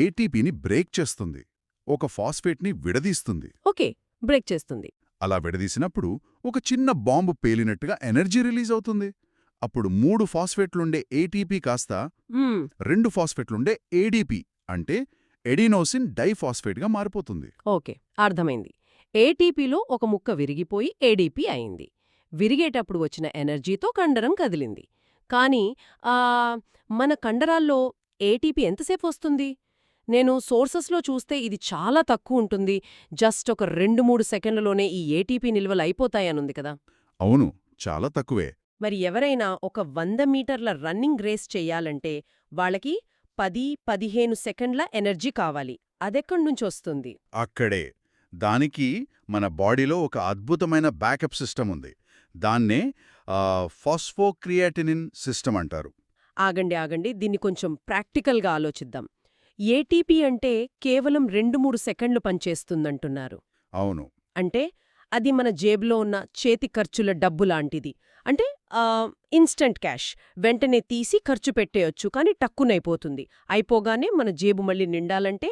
ఏటీపీని బ్రేక్ చేస్తుంది, ఒక ఫాస్ఫేట్ని విడదీస్తుంది. ఓకే, బ్రేక్ చేస్తుంది. అలా విడదీసినప్పుడు ఒక చిన్న బాంబు పేలినట్టుగా ఎనర్జీ రిలీజ్ అవుతుంది. అప్పుడు 3 ఫాస్ఫేట్లుండే ఏటీపీ కాస్త 2 ఫాస్ఫేట్లుండే ఏడీపీ అంటే ఎడినోసిన్ డైఫాస్ఫేట్గా మారిపోతుంది. ఓకే, అర్థమైంది. ఏటీపీలో ఒక ముక్క విరిగిపోయి ఏడీపీ అయింది. విరిగేటప్పుడు వచ్చిన ఎనర్జీతో కండరం కదిలింది. కానీ మన కండరాల్లో ఏటీపీ ఎంతసేపు వస్తుంది? నేను సోర్సెస్లో చూస్తే ఇది చాలా తక్కువ ఉంటుంది. జస్ట్ ఒక 2-3 సెకండ్లలోనే ఈ ఏటీపీ నిల్వలు అయిపోతాయనుంది కదా. అవును, చాలా తక్కువే. మరి ఎవరైనా ఒక 100 మీటర్ల రన్నింగ్ రేస్ చెయ్యాలంటే వాళ్ళకి 10-15 సెకండ్ల ఎనర్జీ కావాలి. అదెక్కడ్నుంచొస్తుంది? అక్కడే దానికి మన బాడీలో ఒక అద్భుతమైన బ్యాకప్ సిస్టమ్ ఉంది. దాన్నే ఫాస్ఫోక్రియాటినిన్ సిస్టమ్ అంటారు. ఆగండి, దీన్ని కొంచెం ప్రాక్టికల్గా ఆలోచిద్దాం. ఏటీపీ అంటే కేవలం 2-3 సెకండ్లు పనిచేస్తుందంటున్నారు. అవును. అంటే అది మన జేబులో ఉన్న చేతి ఖర్చుల డబ్బు లాంటిది. అంటే ఇన్స్టంట్ క్యాష్, వెంటనే తీసి ఖర్చు పెట్టేయొచ్చు, కానీ టక్కునైపోతుంది. అయిపోగానే మన జేబు మళ్ళీ నిండాలంటే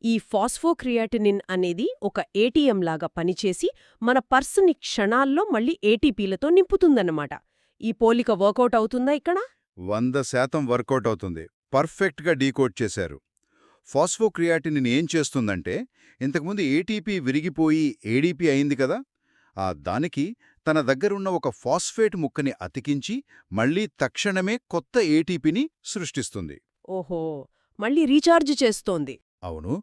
ఈ ఫాస్ఫోక్రియాటినిన్ అనేది ఒక ఏటీఎం లాగా పనిచేసి మన పర్సుని క్షణాల్లో మళ్ళీ ఏటీపీలతో నింపుతుందన్నమాట. ఈ పోలిక వర్కౌట్ అవుతుందా ఇక్కడ? 100% వర్కౌట్ అవుతుంది. పర్ఫెక్ట్గా డీకోడ్ చేశారు. ఫాస్ఫోక్రియాటినిన్ ఏం చేస్తుందంటే, ఇంతకుముందు ఏటీపీ విరిగిపోయి ఏడీపీ అయింది కదా, దానికి తన దగ్గరున్న ఒక ఫాస్ఫేట్ ముక్కని అతికించి మళ్లీ తక్షణమే కొత్త ఏటీపీని సృష్టిస్తుంది. ఓహో, మళ్ళీ రీఛార్జ్ చేస్తోంది. అవును,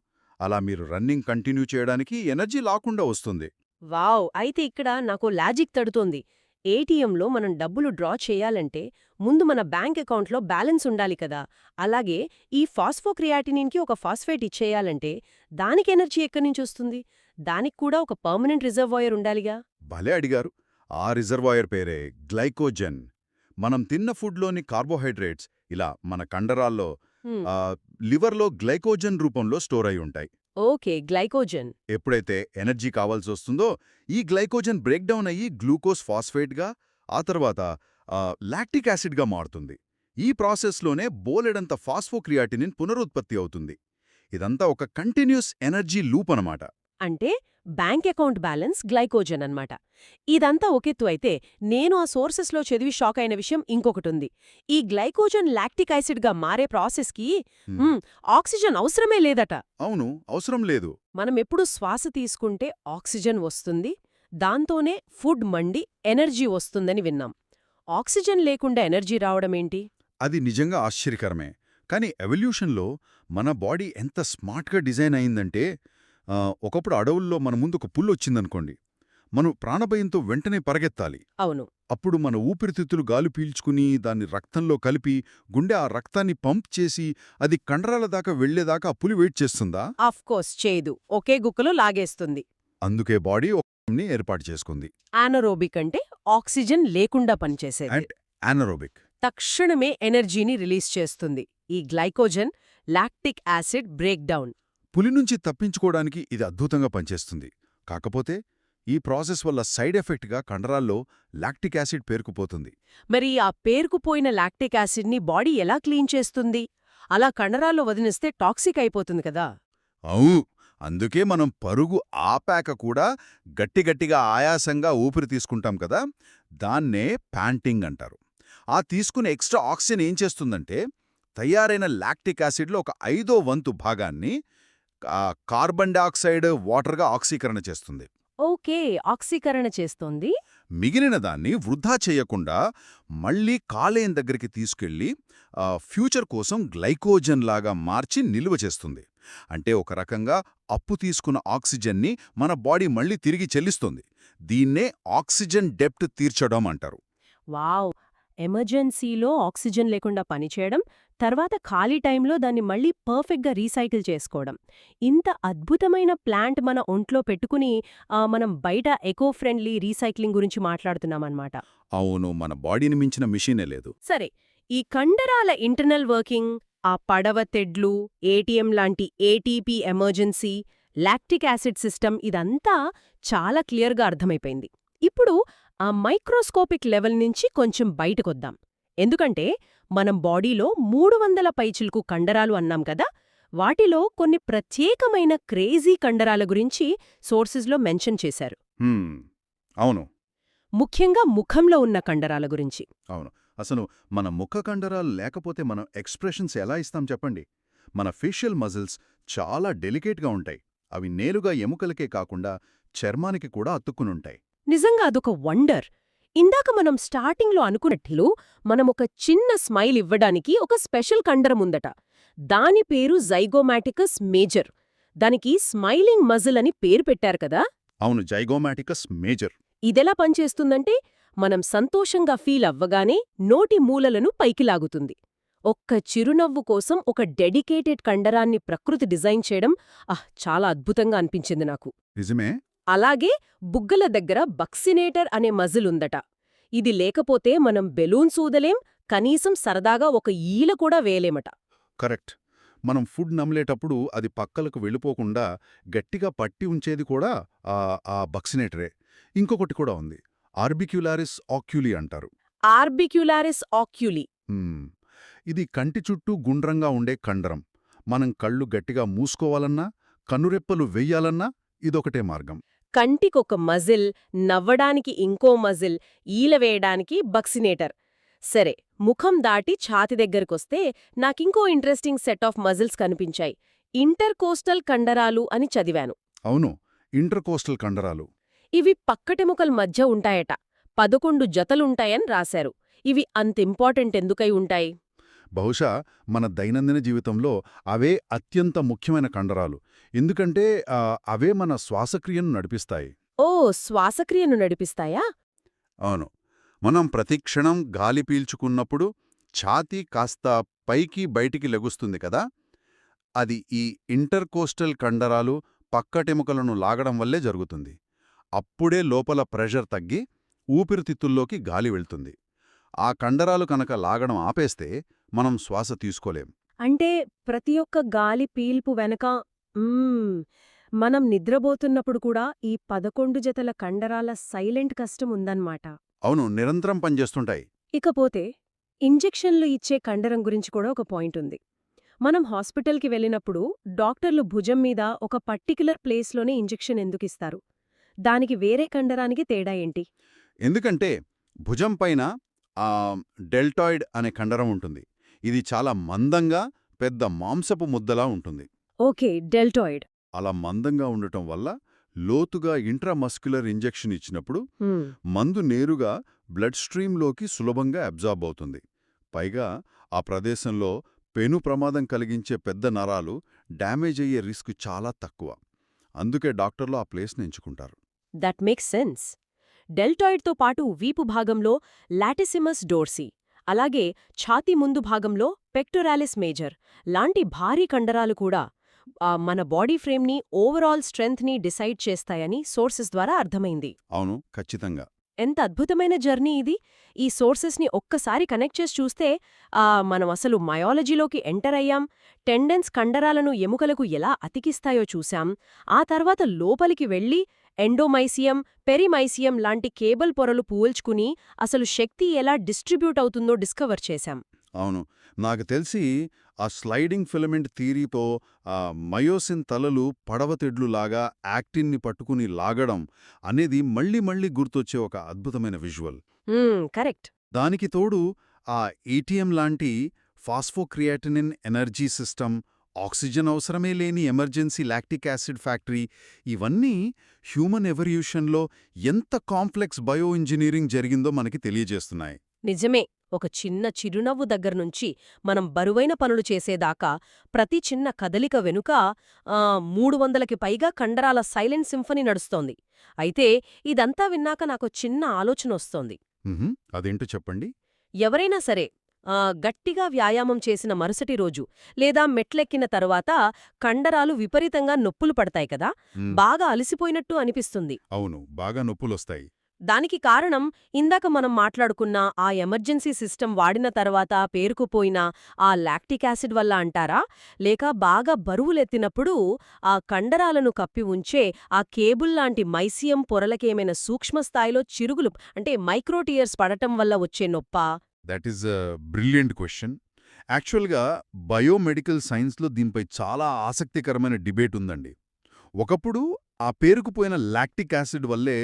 అలా మీరు రన్నింగ్ కంటిన్యూ చేయడానికి ఎనర్జీ లాకుండా వస్తుంది. వావ్! అయితే ఇక్కడ నాకు లాజిక్ తడుతోంది. ఏటీఎంలో మనం డబ్బులు డ్రా చేయాలంటే ముందు మన బ్యాంక్ అకౌంట్లో బ్యాలెన్స్ ఉండాలి కదా. అలాగే ఈ ఫాస్ఫోక్రియాటినిన్కి ఒక ఫాస్ఫేట్ ఇచ్చేయాలంటే దానికి ఎనర్జీ ఎక్కడి నుంచి వస్తుంది? దానికి కూడా ఒక పర్మనెంట్ రిజర్వాయర్ ఉండాలిగా. భలే అడిగారు. ఆ రిజర్వాయర్ పేరే గ్లైకోజెన్. మనం తిన్న ఫుడ్లోని కార్బోహైడ్రేట్స్ ఇలా మన కండరాల్లో లివర్లో గ్లైకోజన్ రూపంలో స్టోర్ అయి ఉంటాయి. Okay, glycogen. ఎప్పుడైతే ఎనర్జీ కావాల్సొస్తుందో ఈ గ్లైకోజన్ బ్రేక్డౌన్ అయ్యి గ్లూకోజ్ ఫాస్ఫేట్గా, ఆ తర్వాత లాక్టిక్ యాసిడ్గా మారుతుంది. ఈ ప్రాసెస్లోనే బోలెడంత ఫాస్ఫోక్రియాటినిన్ పునరుత్పత్తి అవుతుంది. ఇదంతా ఒక కంటిన్యూస్ ఎనర్జీ లూప్ అనమాట. అంటే బ్యాంక్ అకౌంట్ బ్యాలెన్స్ గ్లైకోజన్ అన్నమాట. ఇదంతా ఒకెత్తు అయితే నేను ఆ సోర్సెస్లో చదివి షాక్ అయిన విషయం ఇంకొకటుంది. ఈ గ్లైకోజన్ లాక్టిక్ యాసిడ్గా మారే ప్రాసెస్కి ఆక్సిజన్ అవసరమే లేదట. అవును, అవసరం లేదు. మనమెప్పుడు శ్వాస తీసుకుంటే ఆక్సిజన్ వస్తుంది, దాంతోనే ఫుడ్ మండి ఎనర్జీ వస్తుందని విన్నాం. ఆక్సిజన్ లేకుండా ఎనర్జీ రావడమేంటి? అది నిజంగా ఆశ్చర్యకరమే. కానీ ఎవల్యూషన్లో మన బాడీ ఎంత స్మార్ట్గా డిజైన్ అయిందంటే, ఒకప్పుడు అడవుల్లో మన ముందు ఒక పుల్లొచ్చిందనుకోండి, మనం ప్రాణభయంతో వెంటనే పరిగెత్తాలి. అవును. అప్పుడు మన ఊపిరితిత్తులు గాలి పీల్చుకుని దాన్ని రక్తంలో కలిపి గుండె ఆ రక్తాన్ని పంప్ చేసి అది కండరాల దాకా వెళ్లేదాకా ఆ పులి వెయిట్ చేస్తుందా? ఆఫ్కోర్స్ చేయదు, ఒకే గుక్కలో లాగేస్తుంది. అందుకే బాడీ ఒకని ఏర్పాటు చేసుకుంది. ఆనరోబిక్ అంటే ఆక్సిజన్ లేకుండా పనిచేసేది. And anaerobic. తక్షణమే ఎనర్జీని రిలీజ్ చేస్తుంది. ఈ glycogen lactic acid break down. పులి నుంచి తప్పించుకోవడానికి ఇది అద్భుతంగా పనిచేస్తుంది. కాకపోతే ఈ ప్రాసెస్ వల్ల సైడ్ ఎఫెక్ట్గా కండరాల్లో లాక్టిక్ యాసిడ్ పేరుకుపోతుంది. మరి ఆ పేరుకుపోయిన లాక్టిక్ యాసిడ్ని బాడీ ఎలా క్లీన్ చేస్తుంది? అలా కండరాల్లో వదిలిస్తే టాక్సిక్ అయిపోతుంది కదా. అవు అందుకే మనం పరుగు ఆపాక కూడా గట్టిగట్టిగా ఆయాసంగా ఊపిరి తీసుకుంటాం కదా, దాన్నే ప్యాంటింగ్ అంటారు. ఆ తీసుకునే ఎక్స్ట్రా ఆక్సిజన్ ఏం చేస్తుందంటే తయారైన లాక్టిక్ యాసిడ్లో ఒక 5వ వంతు భాగాన్ని కార్బన్ డయాక్సైడ్ వాటర్గా ఆక్సీకరణ చేస్తుంది. ఓకే, ఆక్సీకరణ చేస్తోంది. మిగిలిన దాన్ని వృధా చేయకుండా మళ్లీ కాలేయం దగ్గరికి తీసుకెళ్లి ఫ్యూచర్ కోసం గ్లైకోజన్ లాగా మార్చి నిల్వ చేస్తుంది. అంటే ఒక రకంగా అప్పు తీసుకున్న ఆక్సిజన్ని మన బాడీ మళ్లీ తిరిగి చెల్లిస్తుంది. దీన్నే ఆక్సిజన్ డెప్ట్ తీర్చడం అంటారు. వావ్! ఎమర్జెన్సీలో ఆక్సిజన్ లేకుండా పనిచేయడం, తర్వాత ఖాళీ టైంలో దాన్ని మళ్ళీ పర్ఫెక్ట్గా రీసైకిల్ చేసుకోవడం. ఇంత అద్భుతమైన ప్లాంట్ మన ఒంట్లో పెట్టుకుని మనం బయట ఎకో ఫ్రెండ్లీ రీసైక్లింగ్ గురించి మాట్లాడుతున్నామన్నమాట. అవును, మన బాడీని మించిన మిషనే లేదు. సరే, ఈ కండరాల ఇంటర్నల్ వర్కింగ్, ఆ పడవ తెడ్లు, ఏటీఎం లాంటి ATP emergency, lactic acid system ఇదంతా చాలా క్లియర్గా అర్థమైపోయింది. ఇప్పుడు ఆ మైక్రోస్కోపిక్ లెవెల్ నుంచి కొంచెం బయటకొద్దాం. ఎందుకంటే మనం బాడీలో 300 పైచిలుకు కండరాలు అన్నాం కదా, వాటిలో కొన్ని ప్రత్యేకమైన క్రేజీ కండరాల గురించి సోర్సెస్లో మెన్షన్ చేశారు. అవును, ముఖ్యంగా ముఖంలో ఉన్న కండరాల గురించి. అవును. అసలు మన ముఖ కండరాలు లేకపోతే మనం ఎక్స్ప్రెషన్స్ ఎలా ఇస్తాం చెప్పండి? మన ఫేషియల్ మజిల్స్ చాలా డెలికేట్గా ఉంటాయి. అవి నేరుగా ఎముకలకే కాకుండా చర్మానికి కూడా అతుక్కునుంటాయి. నిజంగా అదొక వండర్. ఇందాక మనం స్టార్టింగ్లో అనుకున్నట్లు మనమొక చిన్న స్మైల్ ఇవ్వడానికి ఒక స్పెషల్ కండరం ఉందట. దాని పేరు జైగోమాటికస్ మేజర్. దానికి స్మైలింగ్ మజిల్ అని పేరు పెట్టారు కదా. అవును, జైగోమాటికస్ మేజర్. ఇదెలా పనిచేస్తుందంటే మనం సంతోషంగా ఫీల్ అవ్వగానే నోటి మూలలను పైకి లాగుతుంది. ఒక్క చిరునవ్వు కోసం ఒక డెడికేటెడ్ కండరాన్ని ప్రకృతి డిజైన్ చేయడం చాలా అద్భుతంగా అనిపించింది నాకు. నిజమే. అలాగే బుగ్గల దగ్గర బక్సినేటర్ అనే మజిల్ ఉందట. ఇది లేకపోతే మనం బెలూన్స్ ఊదలేం, కనీసం సరదాగా ఒక ఈల కూడా వేయలేమట. కరెక్ట్. మనం ఫుడ్ నమిలేటప్పుడు అది పక్కలకు వెళ్ళిపోకుండా గట్టిగా పట్టి ఉంచేది కూడా ఆ బక్సినేటరే. ఇంకొకటి కూడా ఉంది, ఆర్బిక్యులారిస్ ఆక్యులి అంటారు. ఆర్బిక్యులారిస్ ఆక్యులి. ఇది కంటి చుట్టూ గుండ్రంగా ఉండే కండరం. మనం కళ్ళు గట్టిగా మూసుకోవాలన్నా, కన్నురెప్పలు వెయ్యాలన్నా ఇదొకటే మార్గం. కంటికొక మజిల్, నవ్వడానికి ఇంకో మజిల్, ఈలవేయడానికి బక్సినేటర్. సరే, ముఖం దాటి ఛాతి దగ్గరకొస్తే నాకింకో ఇంట్రెస్టింగ్ సెట్ ఆఫ్ మజిల్స్ కనిపించాయి. ఇంటర్కోస్టల్ కండరాలు అని చదివాను. అవును, ఇంటర్కోస్టల్ కండరాలు. ఇవి పక్కటెముకల మధ్య ఉంటాయట. 11 జతలుంటాయని రాశారు. ఇవి అంత ఇంపార్టెంట్ ఎందుకై ఉంటాయి? బహుశా మన దైనందిన జీవితంలో అవే అత్యంత ముఖ్యమైన కండరాలు. ఎందుకంటే అవే మన శ్వాసక్రియను నడిపిస్తాయి. ఓ, శ్వాసక్రియను నడిపిస్తాయా? అవును. మనం ప్రతిక్షణం గాలి పీల్చుకున్నప్పుడు ఛాతీ కాస్త పైకి బయటికి లెగుస్తుంది కదా, అది ఈ ఇంటర్కోస్టల్ కండరాలు పక్కటెముకలను లాగడం వల్లే జరుగుతుంది. అప్పుడే లోపల ప్రెషర్ తగ్గి ఊపిరితిత్తుల్లోకి గాలి వెళ్తుంది. ఆ కండరాలు కనుక లాగడం ఆపేస్తే మనం శ్వాస తీసుకోలేం. అంటే ప్రతి ఒక్క గాలి పీల్పు వెనక మనం నిద్రపోతున్నప్పుడు కూడా ఈ 11 జతల కండరాల సైలెంట్ కష్టం ఉందన్నమాట. అవును, నిరంతరం పనిచేస్తుంటాయి. ఇకపోతే ఇంజెక్షన్లు ఇచ్చే కండరం గురించి కూడా ఒక పాయింట్ ఉంది. మనం హాస్పిటల్కి వెళ్ళినప్పుడు డాక్టర్లు భుజం మీద ఒక పర్టిక్యులర్ ప్లేస్లోనే ఇంజెక్షన్ ఎందుకిస్తారు? దానికి వేరే కండరానికి తేడా ఏంటి? ఎందుకంటే భుజం పైన డెల్టాయిడ్ అనే కండరం ఉంటుంది. ఇది చాలా మందంగా పెద్ద మాంసపు ముద్దలా ఉంటుంది. Okay, deltoid. అలా మందంగా ఉండటం వల్ల లోతుగా ఇంట్రామస్క్యులర్ ఇంజెక్షన్ ఇచ్చినప్పుడు మందు నేరుగా బ్లడ్ స్ట్రీమ్లోకి సులభంగా అబ్జార్బ్ అవుతుంది. పైగా ఆ ప్రదేశంలో పెను ప్రమాదం కలిగించే పెద్ద నరాలు డ్యామేజ్ అయ్యే రిస్క్ చాలా తక్కువ. అందుకే డాక్టర్లు ఆ ప్లేస్ని ఎంచుకుంటారు. That makes sense. డెల్టాయిడ్తో పాటు వీపు భాగంలో లాటిసిమస్ డోర్సీ, అలాగే ఛాతీ ముందు భాగంలో పెక్టోరాలిస్ మేజర్ లాంటి భారీ కండరాలు కూడా మన బాడీ ఫ్రేమ్ని ఓవరాల్ స్ట్రెంగ్త్ని డిసైడ్ చేస్తాయని సోర్సెస్ ద్వారా అర్థమైంది. అవును, ఖచ్చితంగా. ఎంత అద్భుతమైన జర్నీ ఇది! ఈ సోర్సెస్ని ఒక్కసారి కనెక్ట్ చేసి చూస్తే మనం అసలు మయాలజీలోకి ఎంటర్ అయ్యాం, టెండెన్స్ కండరాలను ఎముకలకు ఎలా అతికిస్తాయో చూశాం, ఆ తర్వాత లోపలికి వెళ్ళి ఎండోమైసియం, పెరిమైసియం లాంటి కేబుల్ పొరలు పూల్చుకుని అసలు శక్తి ఎలా డిస్ట్రిబ్యూట్ అవుతుందో డిస్కవర్ చేశాం. అవును, నాకు తెలిసి ఆ స్లైడింగ్ ఫిలమెంట్ థియరీతో మయోసిన్ తలలు పడవతెడ్లులాగా యాక్టిన్ని పట్టుకుని లాగడం అనేది మళ్ళీ మళ్ళీ గుర్తొచ్చే ఒక అద్భుతమైన విజువల్. కరెక్ట్. దానికి తోడు ఆ ఏటీఎం లాంటి ఫాస్ఫోక్రియాటినిన్ ఎనర్జీ సిస్టమ్, ఆక్సిజన్ అవసరమే లేని ఎమర్జెన్సీ లాక్టిక్ యాసిడ్ ఫ్యాక్టరీ, ఇవన్నీ హ్యూమన్ ఎవల్యూషన్లో ఎంత కాంప్లెక్స్ బయో ఇంజనీరింగ్ జరిగిందో మనకి తెలియజేస్తున్నాయి. నిజమే. ఒక చిన్న చిరునవ్వు దగ్గర్నుంచి మనం బరువైన పనులు చేసేదాకా ప్రతి చిన్న కదలిక వెనుక 300కి పైగా కండరాల సైలెంట్ సింఫనీ నడుస్తోంది. అయితే ఇదంతా విన్నాక నాకో చిన్న ఆలోచనొస్తోంది. అదేంటో చెప్పండి. ఎవరైనా సరే గట్టిగా వ్యాయామం చేసిన మరుసటి రోజు లేదా మెట్లెక్కిన తరువాత కండరాలు విపరీతంగా నొప్పులు పడతాయి కదా, బాగా అలసిపోయినట్టు అనిపిస్తుంది. అవును, బాగా నొప్పులొస్తాయి. దానికి కారణం ఇందాక మనం మాట్లాడుకున్న ఆ ఎమర్జెన్సీ సిస్టమ్ వాడిన తర్వాత పేరుకుపోయిన ఆ లాక్టిక్ యాసిడ్ వల్ల అంటారా, లేక బాగా బరువులెత్తినప్పుడు ఆ కండరాలను కప్పి ఉంచే ఆ కేబుల్ లాంటి మైసియం పొరలకేమైనా సూక్ష్మస్థాయిలో చిరుగులు అంటే మైక్రోటియర్స్ పడటం వల్ల వచ్చే నొప్పా? That is a brilliant question. యాక్చువల్గా బయోమెడికల్ సైన్స్లో దీనిపై చాలా ఆసక్తికరమైన డిబేట్ ఉందండి. ఒకప్పుడు ఆ పేరుకుపోయిన లాక్టిక్ యాసిడ్ వల్లే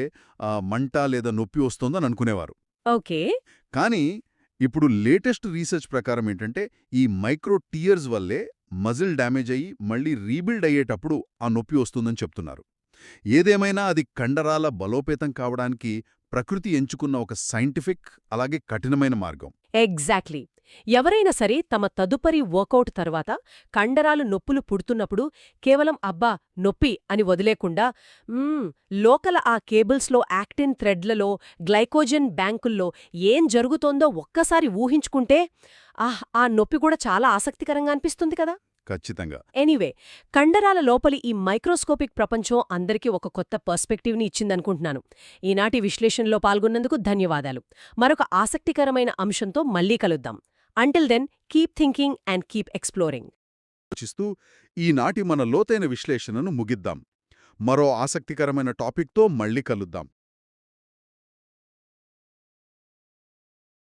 మంట లేదా నొప్పి వస్తోందని అనుకునేవారు. ఓకే. కానీ ఇప్పుడు లేటెస్ట్ రీసెర్చ్ ప్రకారం ఏంటంటే ఈ మైక్రోటియర్స్ వల్లే మజిల్ డ్యామేజ్ అయ్యి మళ్ళీ రీబిల్డ్ అయ్యేటప్పుడు ఆ నొప్పి వస్తుందని చెప్తున్నారు. ఏదేమైనా అది కండరాల బలోపేతం కావడానికి ప్రకృతి ఎంచుకున్న ఒక సైంటిఫిక్ అలాగే కఠినమైన మార్గం. ఎగ్జాక్ట్లీ. ఎవరైనా సరే తమ తదుపరి వర్కౌట్ తర్వాత కండరాలు నొప్పులు పుడుతున్నప్పుడు కేవలం అబ్బా నొప్పి అని వదిలేకుండా లోకల ఆ కేబుల్స్లో యాక్టిన్ థ్రెడ్లలో గ్లైకోజన్ బ్యాంకుల్లో ఏం జరుగుతోందో ఒక్కసారి ఊహించుకుంటే ఆ నొప్పి కూడా చాలా ఆసక్తికరంగా అనిపిస్తుంది కదా. ఖచ్చితంగా. ఎనీవే, కండరాల లోపలి ఈ మైక్రోస్కోపిక్ ప్రపంచం అందరికీ ఒక కొత్త పర్స్పెక్టివ్ని ఇచ్చిందనుకుంటున్నాను. ఈనాటి విశ్లేషణలో పాల్గొన్నందుకు ధన్యవాదాలు. మరొక ఆసక్తికరమైన అంశంతో మళ్ళీ కలుద్దాం. Until then, keep thinking and keep exploring. ఆలోచిస్తూ ఈనాటి మన లోతైన విశ్లేషణను ముగిద్దాం. మరో ఆసక్తికరమైన టాపిక్తో మళ్ళీ కలుద్దాం.